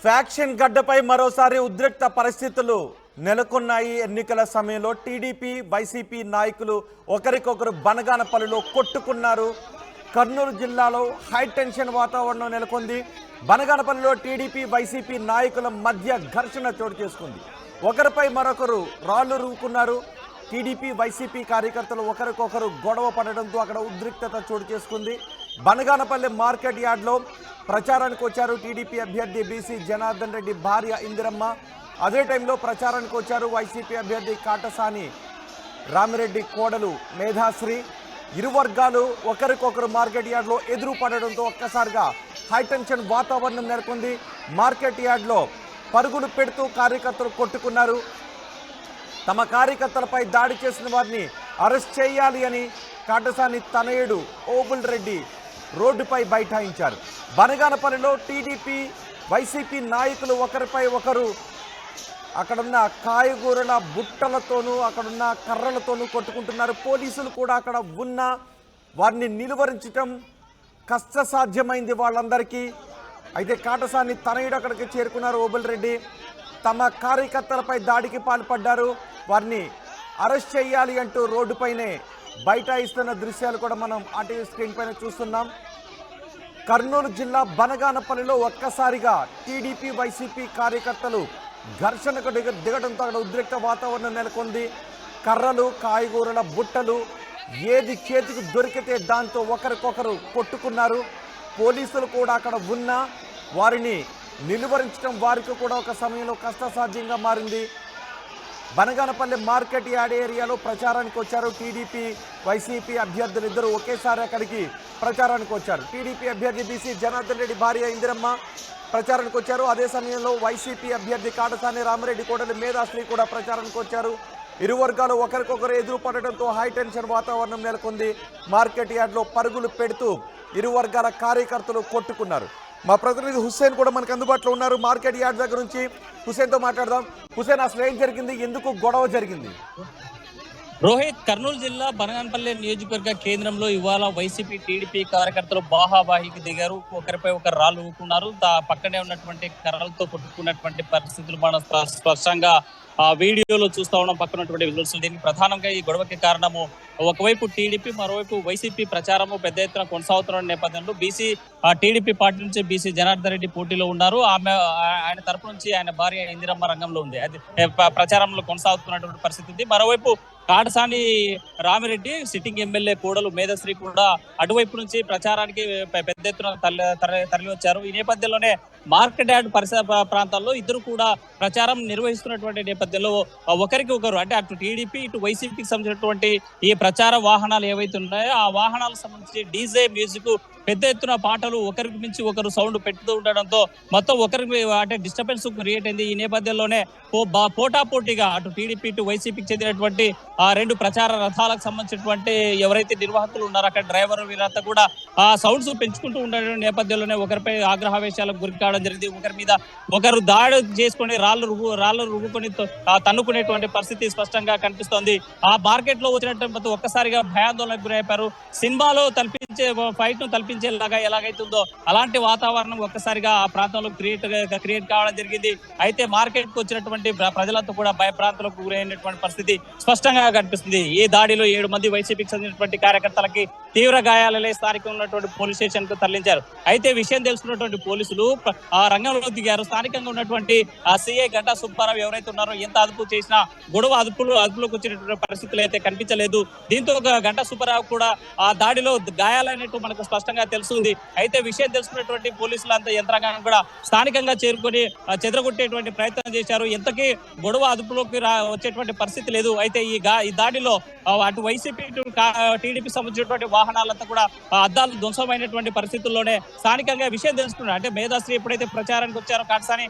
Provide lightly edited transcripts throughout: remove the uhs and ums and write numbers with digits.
Faction గడ్డపై మరోసారి ఉద్రిక్త పరిస్థితులు నెలకొన్నాయి. ఎన్నికల సమయంలో టీడీపీ వైసీపీ నాయకులు ఒకరికొకరు బనగానపల్లిలో కొట్టుకున్నారు. కర్నూలు జిల్లాలో హై టెన్షన్ వాతావరణం నెలకొంది. బనగానపల్లిలో టీడీపీ వైసీపీ నాయకుల మధ్య ఘర్షణ చోటు చేసుకుంది. ఒకరిపై మరొకరు రాళ్లు రువ్వుకున్నారు. టీడీపీ వైసీపీ కార్యకర్తలు ఒకరికొకరు గొడవ పడడంతో అక్కడ ఉద్రిక్తత చోటు చేసుకుంది. బనగానపల్లి మార్కెట్ యార్డ్లో ప్రచారానికి వచ్చారు టీడీపీ అభ్యర్థి బీసీ జనార్దన్ రెడ్డి భార్య ఇందిరమ్మ. అదే టైంలో ప్రచారానికి వచ్చారు వైసీపీ అభ్యర్థి కాటసాని రామిరెడ్డి కోడలు మేధాశ్రీ. ఇరు వర్గాలు ఒకరికొకరు మార్కెట్ యార్డ్లో ఎదురు పడడంతో ఒక్కసారిగా హైటెన్షన్ వాతావరణం నెలకొంది. మార్కెట్ యార్డ్లో పరుగులు పెడుతూ కార్యకర్తలు కొట్టుకున్నారు. తమ కార్యకర్తలపై దాడి చేసిన వారిని అరెస్ట్ చేయాలి అని కాటసాని తనయుడు ఓబుల్ రెడ్డి రోడ్డుపై బైఠాయించారు. బనగానపల్లిలో టీడీపీ వైసీపీ నాయకులు ఒకరిపై ఒకరు అక్కడున్న కాయగూరల బుట్టలతోనూ అక్కడున్న కర్రలతోనూ కొట్టుకుంటున్నారు. పోలీసులు కూడా అక్కడ ఉన్న వారిని నిలువరించడం కష్టసాధ్యమైంది వాళ్ళందరికీ. అయితే కాటసాని తనయుడు అక్కడికి చేరుకున్నారు ఓబుల్ రెడ్డి. తమ కార్యకర్తలపై దాడికి పాల్పడ్డారు, వారిని అరెస్ట్ చేయాలి అంటూ రోడ్డుపైనే బైఠాయిస్తున్న దృశ్యాలు కూడా మనం ఆర్టీవీ స్క్రీన్ పైన చూస్తున్నాం. కర్నూలు జిల్లా బనగానపల్లిలో ఒక్కసారిగా టీడీపీ వైసీపీ కార్యకర్తలు ఘర్షణకు దిగడంతో అక్కడ ఉద్రిక్త వాతావరణం నెలకొంది. కర్రలు కాయగూరల బుట్టలు ఏది చేతికి దొరికితే దాంతో ఒకరికొకరు కొట్టుకున్నారు. పోలీసులు కూడా అక్కడ ఉన్న వారిని నిలువరించడం వారికి కూడా ఒక సమయంలో కష్టసాధ్యంగా మారింది. బనగానపల్లి మార్కెట్ యార్డ్ ఏరియాలో ప్రచారానికి వచ్చారు టీడీపీ వైసీపీ అభ్యర్థులు ఇద్దరు ఒకేసారి అక్కడికి ప్రచారానికి వచ్చారు. టీడీపీ అభ్యర్థి బీసీ జనార్దన్ రెడ్డి భార్య ఇందిరమ్మ ప్రచారానికి వచ్చారు. అదే సమయంలో వైసీపీ అభ్యర్థి కాటసాని రామిరెడ్డి కోడలి మేధాశ్రీ కూడా ప్రచారానికి వచ్చారు. ఇరు వర్గాలు ఒకరికొకరు ఎదురు పడటంతో హై టెన్షన్ వాతావరణం నెలకొంది. మార్కెట్ యార్డ్లో పరుగులు పెడుతూ ఇరు వర్గాల కార్యకర్తలు కొట్టుకున్నారు. మా ప్రతినిధి హుస్సేన్ కూడా మనకు అందుబాటులో ఉన్నారు మార్కెట్ యార్డ్ దగ్గర నుంచి. హుస్సేన్తో మాట్లాడదాం. హుస్సేన్, అసలు ఏం జరిగింది, ఎందుకు గొడవ జరిగింది? రోహిత్, కర్నూలు జిల్లా బనగానపల్లి నియోజకవర్గ కేంద్రంలో ఇవాళ వైసీపీ టీడీపీ కార్యకర్తలు బాహాబాహికి దిగారు. ఒకరిపై ఒకరు రాళ్ళు ఊకున్నారు. పక్కనే ఉన్నటువంటి కర్రలతో కొట్టుకున్నటువంటి పరిస్థితులు మనం స్పష్టంగా ఆ వీడియోలో చూస్తా ఉన్నాం. పక్కనటువంటి విజువల్స్. దీనికి ప్రధానంగా ఈ గొడవకి కారణము ఒకవైపు టీడీపీ, మరోవైపు వైసీపీ ప్రచారము పెద్ద ఎత్తున కొనసాగుతున్న నేపథ్యంలో టీడీపీ పార్టీ నుంచి బీసీ జనార్దన్ రెడ్డి పోటీలో ఉన్నారు. ఆయన తరపు నుంచి ఆయన భార్య ఇందిరమ్మ రంగంలో ఉంది. అది ప్రచారంలో కొనసాగుతున్నటువంటి పరిస్థితి ఉంది. మరోవైపు కాటసాని రామిరెడ్డి సిట్టింగ్ ఎమ్మెల్యే కోడలు మేధాశ్రీ కూడా అటువైపు నుంచి ప్రచారానికి పెద్ద ఎత్తున తరలి వచ్చారు. ఈ నేపథ్యంలోనే మార్కెట్ యార్డ్ పరిసర ప్రాంతాల్లో ఇద్దరు కూడా ప్రచారం నిర్వహిస్తున్నటువంటి నేపథ్యంలో ఒకరికి ఒకరు, అంటే అటు టీడీపీ ఇటు వైసీపీకి సంబంధించినటువంటి ఈ ప్రచార వాహనాలు ఏవైతే ఉన్నాయో ఆ వాహనాలకు సంబంధించి డీజే మ్యూజిక్ పెద్ద ఎత్తున పాటలు ఒకరికి మించి ఒకరు సౌండ్ పెడుతూ ఉండడంతో మొత్తం ఒకరికి అంటే డిస్టర్బెన్స్ క్రియేట్ అయింది. ఈ నేపథ్యంలోనే పోటాపోటీగా అటు టీడీపీ ఇటు వైసీపీకి చెందినటువంటి ఆ రెండు ప్రచార రథాలకు సంబంధించినటువంటి ఎవరైతే నిర్వాహకులు ఉన్నారో అక్కడ డ్రైవర్ వీరంతా కూడా ఆ సౌండ్స్ పెంచుకుంటూ ఉండే నేపథ్యంలోనే ఒకరిపై ఆగ్రహావేశాలకు గురి కావడం జరిగింది. ఒకరి మీద ఒకరు దాడి చేసుకుని రాళ్ళు రువ్వుకొని తన్నుకునేటువంటి పరిస్థితి స్పష్టంగా కనిపిస్తోంది. ఆ మార్కెట్ లో వచ్చినట్టు ఒక్కసారిగా భయాందోళనకు గురైపోయారు. సినిమాలో తలపించే ఫైట్ ను తలపించేలాగా ఎలాగైతుందో అలాంటి వాతావరణం ఒక్కసారిగా ఆ ప్రాంతంలో క్రియేట్ కావడం జరిగింది. అయితే మార్కెట్ కు వచ్చినటువంటి ప్రజలంతా కూడా భయప్రాంతాలకు గురైనటువంటి పరిస్థితి స్పష్టంగా కనిపిస్తుంది. ఈ దాడిలో 7 మంది వైసీపీకి చెందినటువంటి కార్యకర్తలకి తీవ్ర గాయాలే స్థానికంగా ఉన్నటువంటి పోలీస్ స్టేషన్ కు తరలించారు. అయితే విషయం తెలుసుకున్నటువంటి పోలీసులు ఆ రంగంలో దిగారు. స్థానికంగా ఉన్నటువంటి ఆ సిఐ గంటా సుబ్బారావు ఎవరైతే ఉన్నారో ఎంత అదుపు చేసినా గొడవ అదుపులోకి వచ్చినటువంటి పరిస్థితులు అయితే కనిపించలేదు. దీంతో గంటా సుబ్బారావు కూడా ఆ దాడిలో గాయాలైనట్టు మనకు స్పష్టంగా తెలుస్తుంది. అయితే విషయం తెలుసుకున్నటువంటి పోలీసులు అంతా యంత్రాంగం కూడా స్థానికంగా చేరుకొని చెదరగొట్టేటువంటి ప్రయత్నం చేశారు. ఎంతకీ గొడవ అదుపులోకి వచ్చేటువంటి పరిస్థితి లేదు. అయితే ఈ దాడిలో అటు వైసీపీ టీడీపీ సంబంధించినటువంటి వాహనాలంతా కూడా అద్దాలు ధ్వంసమైనటువంటి పరిస్థితుల్లోనే స్థానికంగా విషయం తెలుసుకున్నారు. అంటే మేధాశ్రీ ఎప్పుడైతే ప్రచారానికి వచ్చారో కాటసాని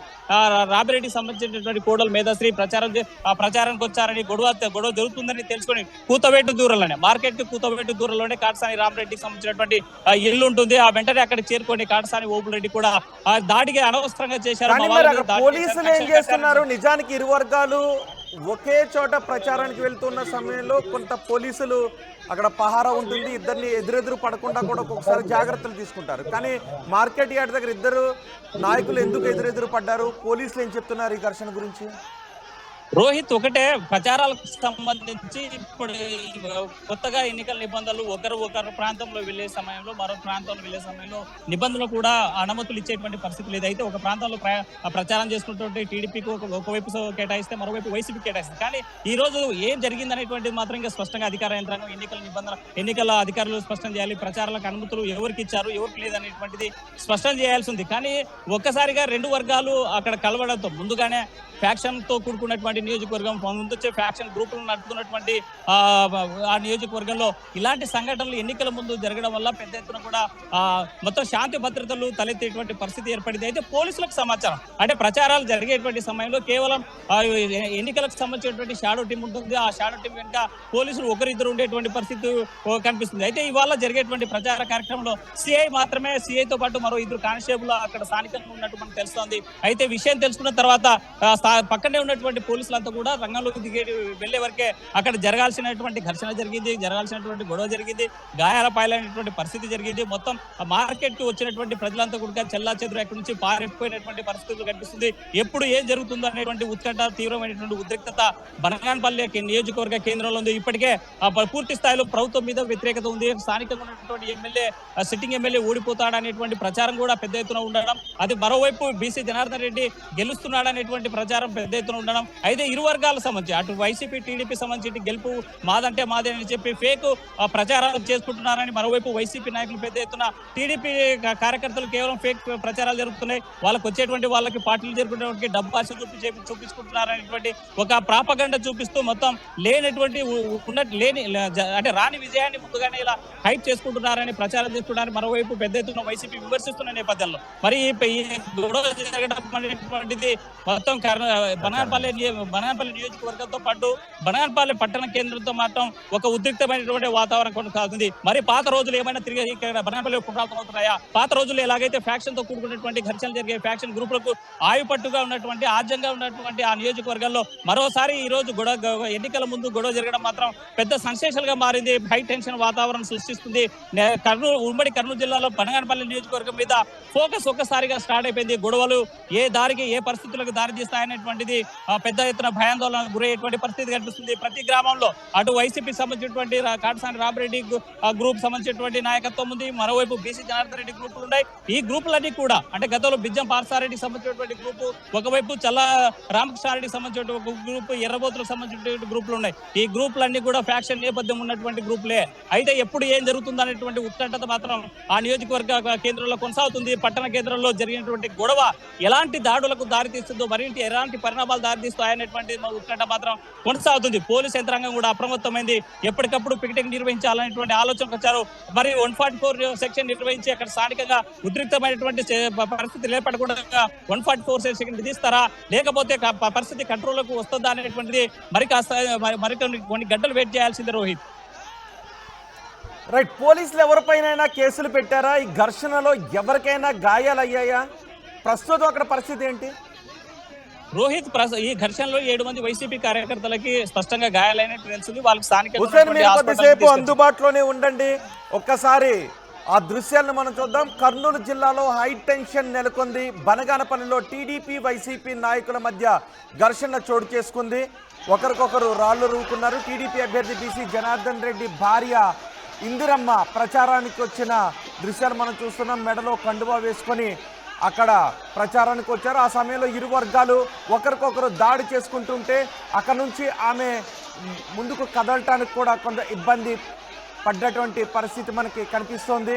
రామిరెడ్డికి సంబంధించినటువంటి కోడలు మేధాశ్రీ ప్రచారానికి వచ్చారని గొడవ జరుగుతుందని తెలుసుకొని కూతవేటు దూరంలోనే మార్కెట్ కి కూతవేటు దూరంలోనే కాటసాని రామిరెడ్డికి సంబంధించినటువంటి ఇల్లు ఉంటుంది. ఆ వెంటనే అక్కడ చేరుకొని కాటసాని ఓబుల్ రెడ్డి కూడా ఆ దాడికి అనవసరంగా చేశారు. పోలీసులు ఏం చేస్తున్నారు? నిజానికి ఇరు వర్గాలు ఒకే చోట ప్రచారానికి వెళ్తున్న సమయంలో కొంత పోలీసులు అక్కడ పహారా ఉంటుంది, ఇద్దరిని ఎదురెదురు పడకుండా కూడా ఒక్కొక్కసారి జాగ్రత్తలు తీసుకుంటారు. కానీ మార్కెట్ యార్డ్ దగ్గర ఇద్దరు నాయకులు ఎందుకు ఎదురెదురు పడ్డారు? పోలీసులు ఏం చెప్తున్నారు ఈ ఘర్షణ గురించి? రోహిత్, ఒకటే ప్రచారాలకు సంబంధించి ఇప్పుడు కొత్తగా ఎన్నికల నిబంధనలు ఒకరు ప్రాంతంలో వెళ్లే సమయంలో మరో ప్రాంతంలో వెళ్లే సమయంలో నిబంధనలు కూడా అనుమతులు ఇచ్చేటువంటి పరిస్థితి లేదు. అయితే ఒక ప్రాంతంలో ప్రచారం చేసుకుంటుంటే టీడీపీకి ఒకవైపు కేటాయిస్తే మరోవైపు వైసీపీ కేటాయిస్తుంది. కానీ ఈ రోజు ఏం జరిగిందనేటువంటిది మాత్రం ఇంకా స్పష్టంగా అధికార యంత్రాంగం ఎన్నికల అధికారులు స్పష్టం చేయాలి. ప్రచారాలకు అనుమతులు ఎవరికి ఇచ్చారు ఎవరికి లేదనేటువంటిది స్పష్టం చేయాల్సి ఉంది. కానీ ఒక్కసారిగా రెండు వర్గాలు అక్కడ కలవడంతో ముందుగానే ఫ్యాక్షన్ తో కూడుకున్నటువంటి నియోజకవర్గం, ముందు వచ్చే ఫ్యాక్షన్ గ్రూపులు నడుపుతున్నటువంటి ఆ నియోజకవర్గంలో ఇలాంటి సంఘటనలు ఎన్నికల ముందు జరగడం వల్ల పెద్ద ఎత్తున కూడా మొత్తం శాంతి భద్రతలు తలెత్తేటువంటి పరిస్థితి ఏర్పడింది. అయితే పోలీసులకు సమాచారం, అంటే ప్రచారాలు జరిగేటువంటి సమయంలో కేవలం ఎన్నికలకు సంబంధించినటువంటి షాడో టీం ఉంటుంది. ఆ షాడో టీం వెనుక పోలీసులు ఒకరిద్దరు ఉండేటువంటి పరిస్థితి కనిపిస్తుంది. అయితే ఇవాళ జరిగేటువంటి ప్రచార కార్యక్రమంలో సిఐతో పాటు మరో ఇద్దరు కానిస్టేబుల్ అక్కడ స్థానికంగా ఉన్నట్టు మనకు తెలుస్తోంది. అయితే విషయం తెలుసుకున్న తర్వాత పక్కనే ఉన్నటువంటి పోలీసులంతా కూడా రంగంలోకి వెళ్లే వరకే అక్కడ జరగాల్సినటువంటి ఘర్షణ జరిగింది, జరగాల్సినటువంటి గొడవ జరిగింది, గాయాల పాలైనటువంటి పరిస్థితి జరిగింది. మొత్తం మార్కెట్ కి వచ్చినటువంటి ప్రజలంతా కూడా చెల్లా చెదురు ఎక్కడి నుంచి పారిపోయినటువంటి పరిస్థితులు కనిపిస్తుంది. ఎప్పుడు ఏం జరుగుతుందో అనేటువంటి ఉత్కంఠ, తీవ్రమైనటువంటి ఉద్రిక్తత బనగానపల్లి నియోజకవర్గ కేంద్రంలో ఉంది. ఇప్పటికే పూర్తి స్థాయిలో ప్రభుత్వం మీద వ్యతిరేకత ఉంది. స్థానికంగా ఉన్నటువంటి సిట్టింగ్ ఎమ్మెల్యే ఓడిపోతాడనేటువంటి ప్రచారం కూడా పెద్ద ఎత్తున ఉండడం, అది మరోవైపు బీసీ జనార్దన్ రెడ్డి గెలుస్తున్నాడనేటువంటి ప్రచారం పెద్ద ఎత్తున ఉండడం. అయితే ఇరు వర్గాలకు సంబంధించి అటు వైసీపీ టీడీపీ సంబంధించి గెలుపు మాదంటే మాదే అని చెప్పి ఫేక్ ప్రచారాలు చేసుకుంటున్నారని మరోవైపు వైసీపీ నాయకులు పెద్ద ఎత్తున, టీడీపీ కార్యకర్తలు కేవలం ఫేక్ ప్రచారాలు జరుగుతున్నాయి, వాళ్ళకి వచ్చేటువంటి వాళ్ళకి పార్టీలు జరుగుతున్నటువంటి డబ్బు ఆశ చూపించుకుంటున్నారనేటువంటి ఒక ప్రాపగండ చూపిస్తూ మొత్తం లేనటువంటి అంటే రాని విజయాన్ని ముందుగానే ఇలా హైప్ చేసుకుంటున్నారని ప్రచారం చేస్తున్నారని మరోవైపు పెద్ద ఎత్తున వైసీపీ విమర్శిస్తున్న నేపథ్యంలో మరి ఈ గొడవ జరగడం అనేటువంటిది మొత్తం బనగానపల్లి నియోజకవర్గంతో పాటు బనగానపల్లి పట్టణ కేంద్రంతో మాత్రం ఒక ఉద్రిక్తమైనటువంటి వాతావరణం కొనసాగుతుంది. మరి పాత రోజులు ఏమైనా తిరిగి ఇక్కడ బనగానపల్లి పునరావృతం అవుతున్నాయా? పాత రోజులు ఎలాగైతే ఫ్యాక్షన్ తో కూడుకున్నటువంటి ఘర్షణలు జరిగే ఫ్యాక్షన్ గ్రూపులకు ఆయుపట్టుగా ఉన్నటువంటి ఆజ్యంగా ఉన్నటువంటి ఆ నియోజకవర్గంలో మరోసారి ఈ రోజు ఎన్నికల ముందు గొడవ జరగడం మాత్రం పెద్ద సెన్సేషన్ గా మారింది. హై టెన్షన్ వాతావరణం సృష్టిస్తుంది. ఉమ్మడి కర్నూలు జిల్లాలో బనగానపల్లి నియోజకవర్గం మీద ఫోకస్ ఒక్కసారిగా స్టార్ట్ అయిపోయింది. గొడవలు ఏ దారికి ఏ పరిస్థితులకు దారి తీస్తాయనేటువంటిది పెద్ద ఎత్తున భయాందోళనకు గురయ్యేటువంటి పరిస్థితి కనిపిస్తుంది. ప్రతి గ్రామంలో అటు వైసీపీకి సంబంధించినటువంటి కాటసాని రామిరెడ్డి గ్రూప్ సంబంధించినటువంటి నాయకత్వం ఉంది, మరోవైపు బీసీ జనార్దన్ రెడ్డి గ్రూపులు ఉన్నాయి. ఈ గ్రూపులన్నీ కూడా అంటే గతంలో బిజ్జం పార్సారెడ్డికి సంబంధించినటువంటి గ్రూపు, ఒకవైపు చల్ల రామకృష్ణారెడ్డికి సంబంధించినటువంటి గ్రూపు, ఎర్రబోతులకు సంబంధించినటువంటి గ్రూపులు ఉన్నాయి. ఈ గ్రూపులన్నీ కూడా ఫ్యాక్షన్ నేపథ్యం ఉన్నటువంటి గ్రూపులే. అయితే ఎప్పుడు ఏం జరుగుతుంది అనేటువంటి ఉత్కంఠత మాత్రం ఆ నియోజకవర్గ కేంద్రంలో కొనసాగుతుంది. పట్టణ కేంద్రంలో జరిగినటువంటి గొడవ ఎలాంటి దాడులకు దారితీస్తుందో, మరింటి ఎలాంటి పరిణామాలు దారితీస్తాయనేటువంటి ఉత్కంఠ మాత్రం కొనసాగుతుంది. పోలీస్ యంత్రాంగం కూడా అప్రమత్తమైంది. ఎప్పటికప్పుడు పికెటింగ్ నిర్వహించాలనేటువంటి ఆలోచనకు వచ్చారు. మరి 144 సెక్షన్ నిర్వహించి అక్కడ స్థానికంగా ఉద్రిక్తమైనటువంటి పరిస్థితి ఏర్పడకుండా 144 సెక్షన్ విధిస్తారా, లేకపోతే పరిస్థితి కంట్రోల్లోకి వస్తుందా అనేటువంటిది కొన్ని గంటలు వెయిట్ చేయాల్సిందే రోహిత్. రైట్, పోలీసులు ఎవరిపైన కేసులు పెట్టారా? ఈ ఘర్షణలో ఎవరికైనా గాయాలయ్యాయా? ప్రస్తుతం అక్కడ పరిస్థితి ఏంటి రోహిత్? ఈ ఘర్షణలో 7 మంది వైసీపీ కార్యకర్తలకి స్పష్టంగా గాయాలైనట్టు తెలుస్తుంది. వాళ్ళకి కొద్దిసేపు అందుబాటులోనే ఉండండి. ఒక్కసారి ఆ దృశ్యాలను మనం చూద్దాం. కర్నూలు జిల్లాలో హై టెన్షన్ నెలకొంది. బనగానపల్లిలో టీడీపీ వైసీపీ నాయకుల మధ్య ఘర్షణ చోటు చేసుకుంది. ఒకరికొకరు రాళ్లు రూకున్నారు. టీడీపీ అభ్యర్థి బీసీ జనార్దన్ రెడ్డి భార్య ఇందిరమ్మ ప్రచారానికి వచ్చిన దృశ్యాలు మనం చూస్తున్నాం. మెడలో కండువా వేసుకొని అక్కడ ప్రచారానికి వచ్చారు. ఆ సమయంలో ఇరు వర్గాలు ఒకరికొకరు దాడి చేసుకుంటుంటే అక్కడ నుంచి ఆమె ముందుకు కదలటానికి కూడా కొంత ఇబ్బంది పడ్డటువంటి పరిస్థితి మనకి కనిపిస్తోంది.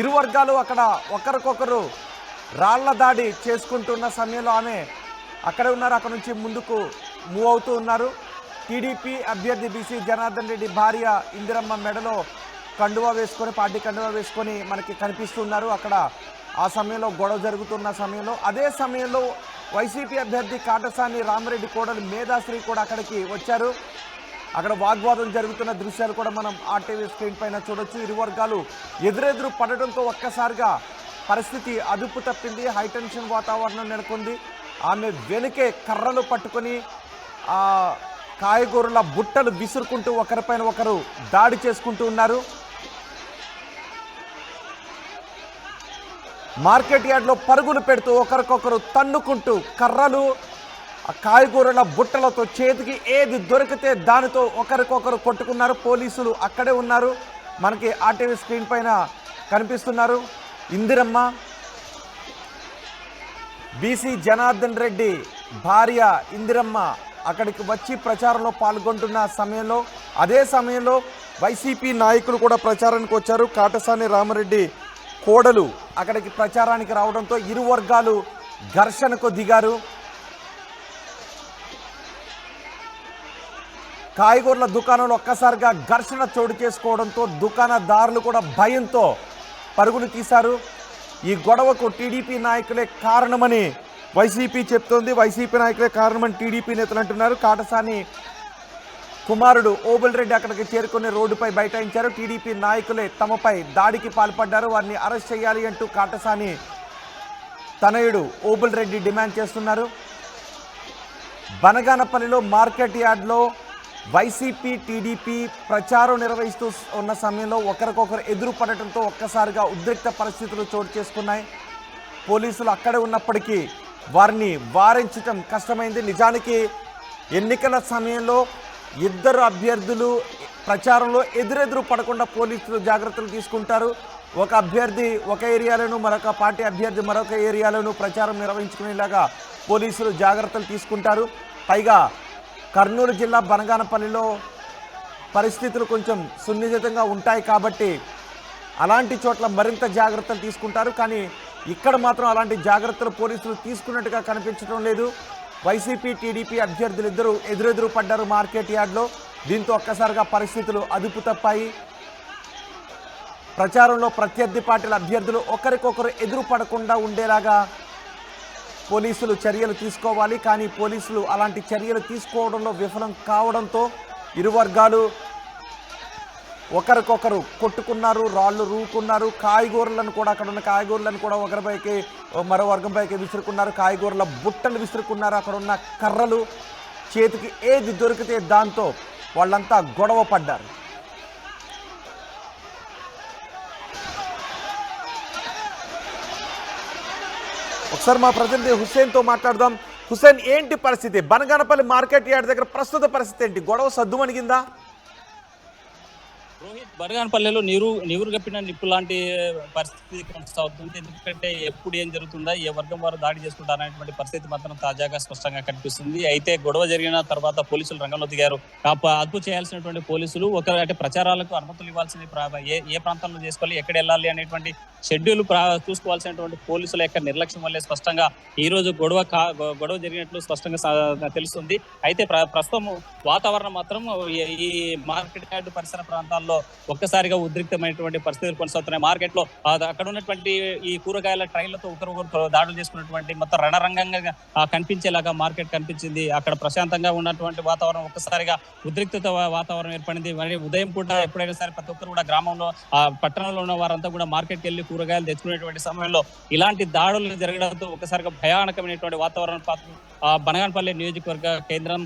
ఇరు వర్గాలు అక్కడ ఒకరికొకరు రాళ్ల దాడి చేసుకుంటున్న సమయంలో ఆమె అక్కడే ఉన్నారు. అక్కడ నుంచి ముందుకు మూవ్ అవుతూ ఉన్నారు. టీడీపీ అభ్యర్థి బీసీ జనార్దన్ రెడ్డి భార్య ఇందిరమ్మ మెడలో కండువా వేసుకొని, పార్టీ కండువా వేసుకొని మనకి కనిపిస్తున్నారు. అక్కడ ఆ సమయంలో గొడవ జరుగుతున్న సమయంలో, అదే సమయంలో వైసీపీ అభ్యర్థి కాటసాని రామిరెడ్డి కోడలు మేధాశ్రీ కూడా అక్కడికి వచ్చారు. అక్కడ వాగ్వాదం జరుగుతున్న దృశ్యాలు కూడా మనం ఆర్టీవీ స్క్రీన్ పైన చూడొచ్చు. ఇరు వర్గాలు ఎదురెదురు పడడంతో ఒక్కసారిగా పరిస్థితి అదుపు తప్పింది. హైటెన్షన్ వాతావరణం నెలకొంది. ఆమె వెనుకే కర్రలు పట్టుకొని ఆ కాయగూరల బుట్టలు విసురుకుంటూ ఒకరిపైన ఒకరు దాడి చేసుకుంటూ ఉన్నారు. మార్కెట్ యార్డ్లో పరుగులు పెడుతూ ఒకరికొకరు తన్నుకుంటూ కర్రలు కాయగూరల బుట్టలతో చేతికి ఏది దొరికితే దానితో ఒకరికొకరు కొట్టుకున్నారు. పోలీసులు అక్కడే ఉన్నారు, మనకి ఆర్టీవీ స్క్రీన్ పైన కనిపిస్తున్నారు. ఇందిరమ్మ, బీసీ జనార్దన్ రెడ్డి భార్య ఇందిరమ్మ అక్కడికి వచ్చి ప్రచారంలో పాల్గొంటున్న సమయంలో, అదే సమయంలో వైసీపీ నాయకులు కూడా ప్రచారానికి వచ్చారు. కాటసాని రామరెడ్డి కోడలు అక్కడికి ప్రచారానికి రావడంతో ఇరు వర్గాలు ఘర్షణకు దిగారు. కాయగూరల దుకాణంలో ఒక్కసారిగా ఘర్షణ చోటు చేసుకోవడంతో దుకాణదారులు కూడా భయంతో పరుగులు తీశారు. ఈ గొడవకు టీడీపీ నాయకులే కారణమని వైసీపీ చెప్తోంది. వైసీపీ నాయకులే కారణమని టీడీపీ నేతలు అంటున్నారు. కాటసాని కుమారుడు ఓబుల్ రెడ్డి అక్కడికి చేరుకుని రోడ్డుపై బైఠాయించారు. టీడీపీ నాయకులే తమపై దాడికి పాల్పడ్డారు, వారిని అరెస్ట్ చేయాలి అంటూ కాటసాని తనయుడు ఓబుల్ రెడ్డి డిమాండ్ చేస్తున్నారు. బనగానపల్లిలో మార్కెట్ యార్డ్లో వైసీపీ టీడీపీ ప్రచారం నిర్వహిస్తూ ఉన్న సమయంలో ఒకరికొకరు ఎదురు పడటంతో ఒక్కసారిగా ఉద్రిక్త పరిస్థితులు చోటు చేసుకున్నాయి. పోలీసులు అక్కడే ఉన్నప్పటికీ వారిని వారించడం కష్టమైంది. నిజానికి ఎన్నికల సమయంలో ఇద్దరు అభ్యర్థులు ప్రచారంలో ఎదురెదురు పడకుండా పోలీసులు జాగ్రత్తలు తీసుకుంటారు. ఒక అభ్యర్థి ఒక ఏరియాలోను, మరొక పార్టీ అభ్యర్థి మరొక ఏరియాలోను ప్రచారం నిర్వహించుకునేలాగా పోలీసులు జాగ్రత్తలు తీసుకుంటారు. పైగా కర్నూలు జిల్లా బనగానపల్లిలో పరిస్థితులు కొంచెం సున్నితంగా ఉంటాయి కాబట్టి అలాంటి చోట్ల మరింత జాగ్రత్తలు తీసుకుంటారు. కానీ ఇక్కడ మాత్రం అలాంటి జాగ్రత్తలు పోలీసులు తీసుకున్నట్టుగా కనిపించడం లేదు. వైసీపీ టీడీపీ అభ్యర్థులు ఇద్దరు ఎదురెదురు పడ్డారు మార్కెట్ యార్డ్లో. దీంతో ఒక్కసారిగా పరిస్థితులు అదుపు తప్పాయి. ప్రచారంలో ప్రత్యర్థి పార్టీల అభ్యర్థులు ఒకరికొకరు ఎదురు పడకుండా ఉండేలాగా పోలీసులు చర్యలు తీసుకోవాలి. కానీ పోలీసులు అలాంటి చర్యలు తీసుకోవడంలో విఫలం కావడంతో ఇరు వర్గాలు ఒకరికొకరు కొట్టుకున్నారు, రాళ్ళు రూకున్నారు. కాయగూరలను కూడా అక్కడ ఉన్న కాయగూరలను కూడా ఒకరిపైకి మరో వర్గంపైకి విసురుకున్నారు. కాయగూరల బుట్టలు విసురుకున్నారు. అక్కడ ఉన్న కర్రలు చేతికి ఏది దొరికితే దాంతో వాళ్ళంతా గొడవ పడ్డారు. ఒకసారి మా ప్రతినిధి హుస్సేన్తో మాట్లాడదాం. హుస్సేన్, ఏంటి పరిస్థితి? బనగానపల్లి మార్కెట్ యార్డ్ దగ్గర ప్రస్తుత పరిస్థితి ఏంటి? గొడవ సద్దుమణిగిందా? రోహిత్, బనగానపల్లెలో నీరు గప్పిన నిప్పు లాంటి పరిస్థితి కొనసాగుతుంది. ఎందుకంటే ఎప్పుడు ఏం జరుగుతుందా, ఏ వర్గం వారు దాడి చేసుకుంటారు అనేటువంటి పరిస్థితి మాత్రం తాజాగా స్పష్టంగా కనిపిస్తుంది. అయితే గొడవ జరిగిన తర్వాత పోలీసులు రంగంలో దిగారు. అదుపు చేయాల్సినటువంటి పోలీసులు అంటే ప్రచారాలకు అనుమతులు ఇవ్వాల్సిన ఏ ప్రాంతంలో చేసుకోవాలి, ఎక్కడ వెళ్ళాలి అనేటువంటి షెడ్యూల్ చూసుకోవాల్సినటువంటి పోలీసుల యొక్క నిర్లక్ష్యం వల్లే స్పష్టంగా ఈ రోజు గొడవ జరిగినట్లు స్పష్టంగా తెలుస్తుంది. అయితే ప్రస్తుతం వాతావరణం మాత్రం ఈ మార్కెట్ యార్డ్ పరిసర ప్రాంతాల్లో ఒక్కసారిగా ఉద్రిక్తమైనటువంటి పరిస్థితులు కొనసాగుతున్నాయి. మార్కెట్ లో అక్కడ ఉన్నటువంటి ఈ కూరగాయల ట్రైన్లతో ఒకరొకరు దాడులు చేసుకున్నటువంటి మొత్తం రణరంగంగా కనిపించేలాగా మార్కెట్ కనిపించింది. అక్కడ ప్రశాంతంగా ఉన్నటువంటి వాతావరణం ఒక్కసారిగా ఉద్రిక్తత వాతావరణం ఏర్పడింది. మరి ఉదయం పూట ఎప్పుడైనా సరే ప్రతి ఒక్కరు కూడా గ్రామంలో పట్టణంలో ఉన్న వారంతా కూడా మార్కెట్కి వెళ్ళి కూరగాయలు తెచ్చుకునేటువంటి సమయంలో ఇలాంటి దాడులు జరగడంతో ఒకసారిగా భయానకమైనటువంటి వాతావరణం బనగానపల్లి నియోజకవర్గ కేంద్రం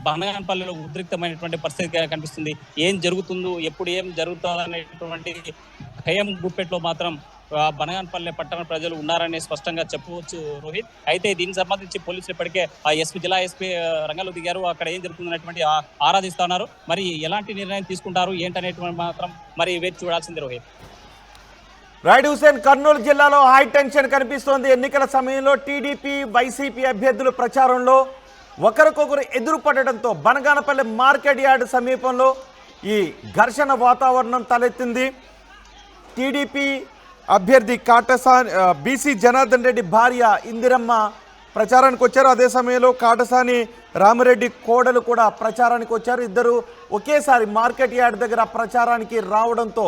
బనగానపల్లిలో ఉద్రిక్తమైనటువంటి పరిస్థితి కనిపిస్తుంది. ఏం జరుగుతుందో, ఎప్పుడు ఏం జరుగుతుందో అనేటువంటి భయం గుప్పెట్లో మాత్రం బనగానపల్లి పట్టణ ప్రజలు ఉన్నారని స్పష్టంగా చెప్పవచ్చు రోహిత్. అయితే దీనికి సంబంధించి పోలీసులు ఇప్పటికే జిల్లా ఎస్పీ రంగంలో దిగారు. అక్కడ ఏం జరుగుతుందనేటువంటి ఆరాధిస్తున్నారు. మరి ఎలాంటి నిర్ణయం తీసుకుంటారు ఏంటనేటువంటి మాత్రం మరి వేచి చూడాల్సింది రోహిత్. రైట్ హుస్సేన్, కర్నూలు జిల్లాలో హై టెన్షన్ కనిపిస్తోంది. ఎన్నికల సమయంలో టీడీపీ వైసీపీ అభ్యర్థుల ప్రచారంలో ఒకరికొకరు ఎదురు పడడంతో బనగానపల్లి మార్కెట్ యార్డ్ సమీపంలో ఈ ఘర్షణ వాతావరణం తలెత్తింది. టీడీపీ అభ్యర్థి కాటసాని బీసీ జనార్దన్ రెడ్డి భార్య ఇందిరమ్మ ప్రచారానికి వచ్చారు. అదే సమయంలో కాటసాని రామరెడ్డి కోడలు కూడా ప్రచారానికి వచ్చారు. ఇద్దరు ఒకేసారి మార్కెట్ యార్డ్ దగ్గర ప్రచారానికి రావడంతో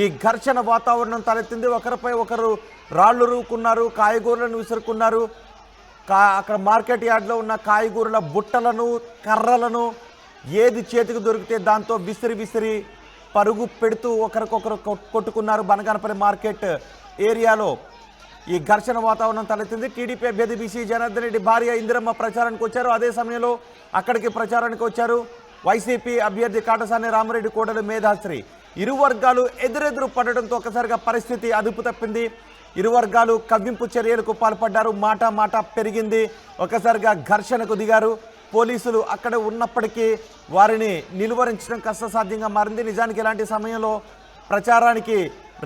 ఈ ఘర్షణ వాతావరణం తలెత్తింది. ఒకరిపై ఒకరు రాళ్ళు రూకున్నారు, కాయగూరలను విసురుకున్నారు. అక్కడ మార్కెట్ యార్డ్లో ఉన్న కాయగూరల బుట్టలను కర్రలను ఏది చేతికి దొరికితే దాంతో విసిరి పరుగు పెడుతూ ఒకరికొకరు కొట్టుకున్నారు. బనగానపల్లి మార్కెట్ ఏరియాలో ఈ ఘర్షణ వాతావరణం తలెత్తింది. టీడీపీ అభ్యర్థి బీసీ జనార్దన్ రెడ్డి భార్య ఇందిరమ్మ ప్రచారానికి వచ్చారు. అదే సమయంలో అక్కడికి ప్రచారానికి వచ్చారు వైసీపీ అభ్యర్థి కాటసాని రామరెడ్డి కోడలు మేధాశ్రీ. ఇరు వర్గాలు ఎదురెదురు పడడంతో ఒకసారిగా పరిస్థితి అదుపు తప్పింది. ఇరు వర్గాలు కవ్వింపు చర్యలకు పాల్పడ్డారు. మాట పెరిగింది. ఒకసారిగా ఘర్షణకు దిగారు. పోలీసులు అక్కడ ఉన్నప్పటికీ వారిని నిలువరించడం కష్టసాధ్యంగా మారింది. నిజానికి ఇలాంటి సమయంలో ప్రచారానికి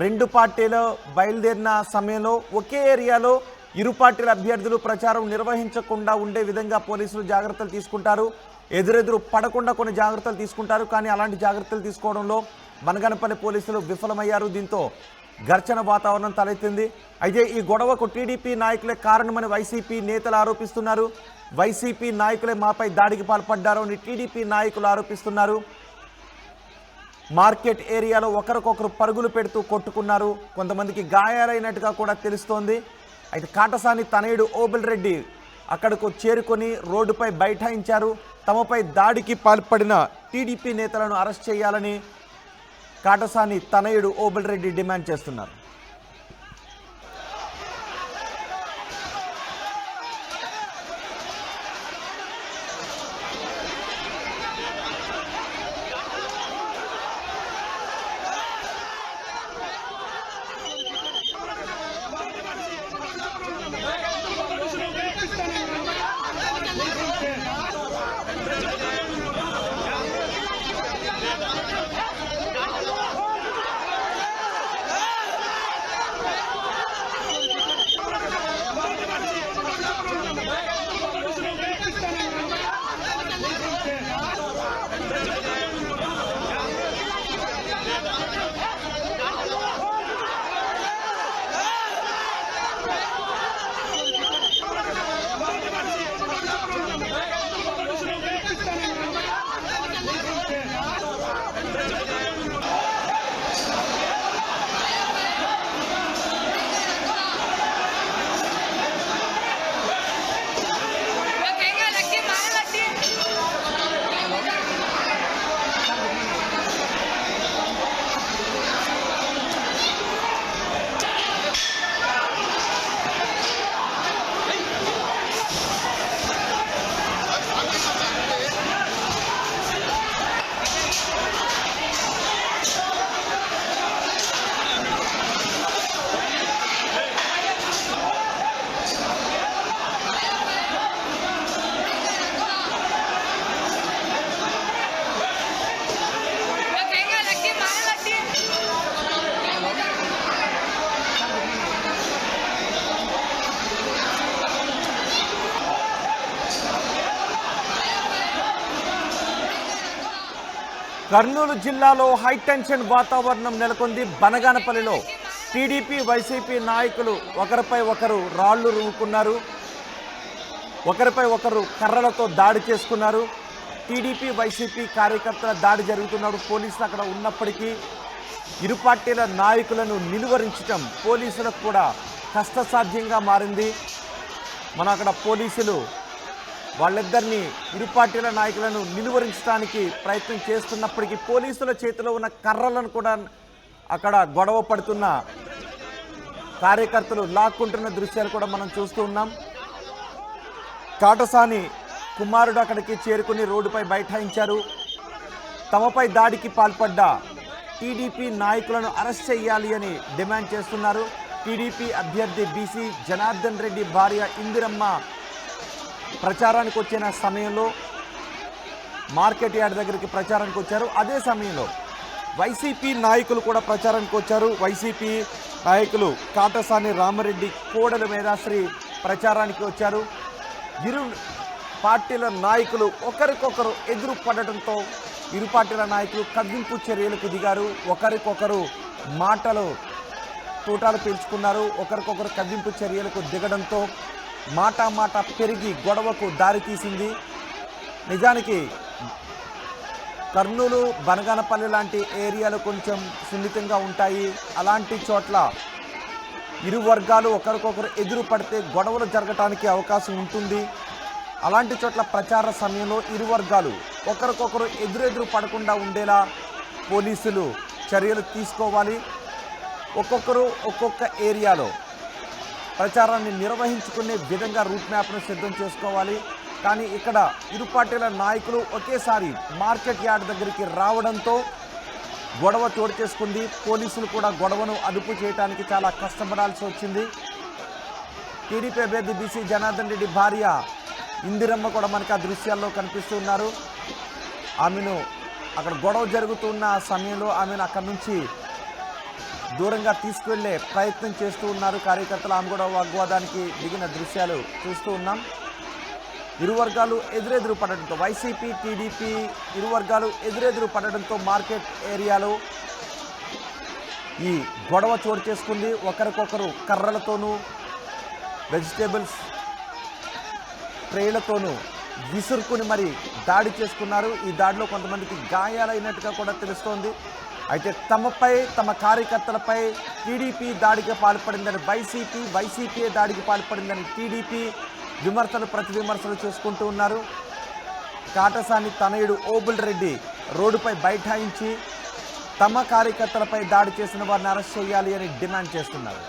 రెండు పార్టీలు బయలుదేరిన సమయంలో ఒకే ఏరియాలో ఇరు పార్టీల అభ్యర్థులు ప్రచారం నిర్వహించకుండా ఉండే విధంగా పోలీసులు జాగ్రత్తలు తీసుకుంటారు. ఎదురెదురు పడకుండా కొన్ని జాగ్రత్తలు తీసుకుంటారు. కానీ అలాంటి జాగ్రత్తలు తీసుకోవడంలో బనగానపల్లి పోలీసులు విఫలమయ్యారు. దీంతో ఘర్షణ వాతావరణం తలెత్తింది. అయితే ఈ గొడవకు టీడీపీ నాయకులే కారణమని వైసీపీ నేతలు ఆరోపిస్తున్నారు. వైసీపీ నాయకులే మాపై దాడికి పాల్పడ్డారు అని టీడీపీ నాయకులు ఆరోపిస్తున్నారు. మార్కెట్ ఏరియాలో ఒకరికొకరు పరుగులు పెడుతూ కొట్టుకున్నారు. కొంతమందికి గాయాలైనట్టుగా కూడా తెలుస్తోంది. అయితే కాటసాని తనయుడు ఓబుల్ రెడ్డి అక్కడకు చేరుకొని రోడ్డుపై బైఠాయించారు. తమపై దాడికి పాల్పడిన టీడీపీ నేతలను అరెస్ట్ చేయాలని కాటసాని తనయుడు ఓబుల్ రెడ్డి డిమాండ్ చేస్తున్నారు. కర్నూలు జిల్లాలో హైటెన్షన్ వాతావరణం నెలకొంది. బనగానపల్లిలో టీడీపీ వైసీపీ నాయకులు ఒకరిపై ఒకరు రాళ్లు రువ్వుకున్నారు. ఒకరిపై ఒకరు కర్రలతో దాడి చేసుకున్నారు. టీడీపీ వైసీపీ కార్యకర్తల దాడి జరుగుతున్నారు. పోలీసులు అక్కడ ఉన్నప్పటికీ ఇరు పార్టీల నాయకులను నిలువరించడం పోలీసులకు కూడా కష్టసాధ్యంగా మారింది. మన అక్కడ పోలీసులు వాళ్ళిద్దరినీ ఇరు పార్టీల నాయకులను నిలువరించడానికి ప్రయత్నం చేస్తున్నప్పటికీ పోలీసుల చేతిలో ఉన్న కర్రలను కూడా అక్కడ గొడవ పడుతున్న కార్యకర్తలు లాక్కుంటున్న దృశ్యాలు కూడా మనం చూస్తూ ఉన్నాం. కాటసాని కుమారుడు అక్కడికి చేరుకుని రోడ్డుపై బైఠాయించారు. తమపై దాడికి పాల్పడ్డ టీడీపీ నాయకులను అరెస్ట్ చేయాలి అని డిమాండ్ చేస్తున్నారు. టీడీపీ అభ్యర్థి బీసీ జనార్దన్ రెడ్డి భార్య ఇందిరమ్మ ప్రచారానికి వచ్చిన సమయంలో మార్కెట్ యార్డ్ దగ్గరికి ప్రచారానికి వచ్చారు. అదే సమయంలో వైసీపీ నాయకులు కూడా ప్రచారానికి వచ్చారు. వైసీపీ నాయకులు కాటసాని రామరెడ్డి కోడలు మేధాశ్రీ ప్రచారానికి వచ్చారు. ఇరు పార్టీల నాయకులు ఒకరికొకరు ఎదురు పడటంతో ఇరు పార్టీల నాయకులు కవ్వింపు చర్యలకు దిగారు. ఒకరికొకరు మాటలు తూటాలు పీల్చుకున్నారు. ఒకరికొకరు కవ్వింపు చర్యలకు దిగడంతో మాట పెరిగి గొడవకు దారితీసింది. నిజానికి కర్నూలు బనగానపల్లి లాంటి ఏరియాలు కొంచెం సున్నితంగా ఉంటాయి. అలాంటి చోట్ల ఇరు వర్గాలు ఒకరికొకరు ఎదురు పడితే గొడవలు జరగటానికి అవకాశం ఉంటుంది. అలాంటి చోట్ల ప్రచార సమయంలో ఇరు వర్గాలు ఒకరికొకరు ఎదురెదురు పడకుండా ఉండేలా పోలీసులు చర్యలు తీసుకోవాలి. ఒక్కొక్కరు ఒక్కొక్క ఏరియాలో ప్రచారాన్ని నిర్వహించుకునే విధంగా రూట్ మ్యాప్ను సిద్ధం చేసుకోవాలి. కానీ ఇక్కడ ఇరు పార్టీల నాయకులు ఒకేసారి మార్కెట్ యార్డ్ దగ్గరికి రావడంతో గొడవ చోటు చేసుకుంది. పోలీసులు కూడా గొడవను అదుపు చేయడానికి చాలా కష్టపడాల్సి వచ్చింది. టీడీపీ అభ్యర్థి బీసీ జనార్దన్ రెడ్డి భార్య ఇందిరమ్మ కూడా మనకి ఆ దృశ్యాల్లో కనిపిస్తూ ఉన్నారు. ఆమెను అక్కడ గొడవ జరుగుతున్న సమయంలో ఆమెను అక్కడి నుంచి దూరంగా తీసుకువెళ్ళే ప్రయత్నం చేస్తూ ఉన్నారు కార్యకర్తలు. ఆమె కూడా వాగ్వాదానికి దిగిన దృశ్యాలు చూస్తూ ఉన్నాం. ఇరు వర్గాలు ఎదురెదురు పడడంతో వైసీపీ టీడీపీ ఇరు వర్గాలు ఎదురెదురు పడడంతో మార్కెట్ ఏరియాలో ఈ గొడవ చోటు చేసుకుంది. ఒకరికొకరు కర్రలతోనూ వెజిటేబుల్స్ ట్రేలతోనూ విసురుకుని మరి దాడి చేసుకున్నారు. ఈ దాడిలో కొంతమందికి గాయాలైనట్టుగా కూడా తెలుస్తోంది. అయితే తమపై తమ కార్యకర్తలపై టీడీపీ దాడికి పాల్పడిందని వైసీపీ దాడికి పాల్పడిందని టీడీపీ విమర్శలు ప్రతి విమర్శలు చేసుకుంటూ ఉన్నారు. కాటసాని తనయుడు ఓబుల్ రెడ్డి రోడ్డుపై బైఠాయించి తమ కార్యకర్తలపై దాడి చేసిన వారిని అరెస్ట్ చేయాలి అని డిమాండ్ చేస్తున్నారు.